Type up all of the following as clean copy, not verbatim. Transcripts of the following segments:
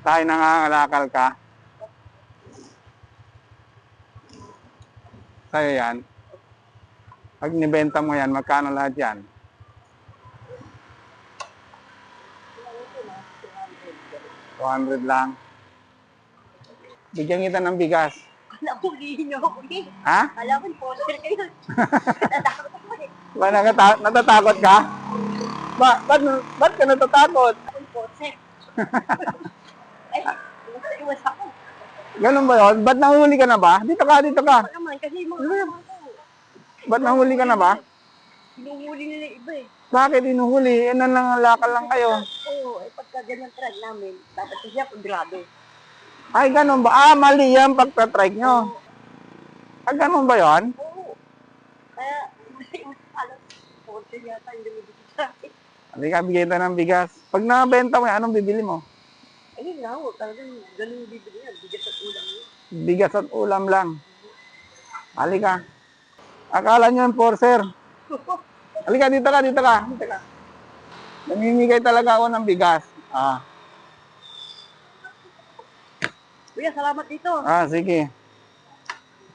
Tayo nangangalakal ka. Sa'yo yan. Pag nibenta mo yan, magkano lahat yan? 200 lang. Bigyan kita ng bigas. Alam ko, lihin niyo ako eh. Ha? Alam ko, poster kayo. Natatakot ako eh. Ba, natatakot ka? Ba't ka natatakot? Ako yung poster. Ay, iwas ako. Ganun ba yun? Ba't nahuli ka na ba? Dito ka. Ako naman, kasi yung mga kasama ko. Ba't nahuli ka na ba? Hinuhuli nila yung iba eh. Bakit inuhuli? Yan na lang, lakal lang kayo. Oo, eh pagka ganyan trend namin, dapat siya kontrolado. Ay, ganun ba? Ah, mali yan pagtatrike nyo. Ah, ganun ba yun? Oo. Kaya, alam, poster yata yung lumibigit sa akin. Hindi ka bigay tayo ng bigas. Pag nabenta mo yan, anong bibili mo? Ayun nga ho, talagang ganun yung bibili yan. Bigat at ulam yun. Bigas at ulam lang. Halika. Akala nyo yung forcer. Halika, dito ka. Namimigay talaga ako ng bigas. Ah. Kuya, salamat dito. Ah, sige.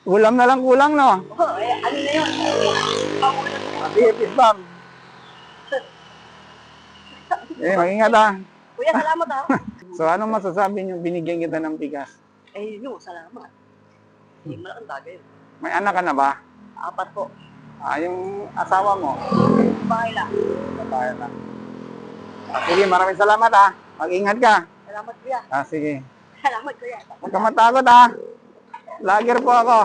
Ulam na lang kulang, no? Oh, eh, ano na yun? Sige, Bam. Mag-ingat ah. Kuya, salamat ha. So, anong masasabi nyo? Binigyan kita ng bigas. Eh, yun, salamat. Eh, malaking bagay yun. May anak ka na ba? 4 po. Ah, yung asawa mo? Bahay lang. Babae na. Ah, sige, maraming salamat ah. Mag-ingat ka. Salamat kuya. Ah, sige. Salamat kuya. Huwag ka matakot ah. Lager po ako.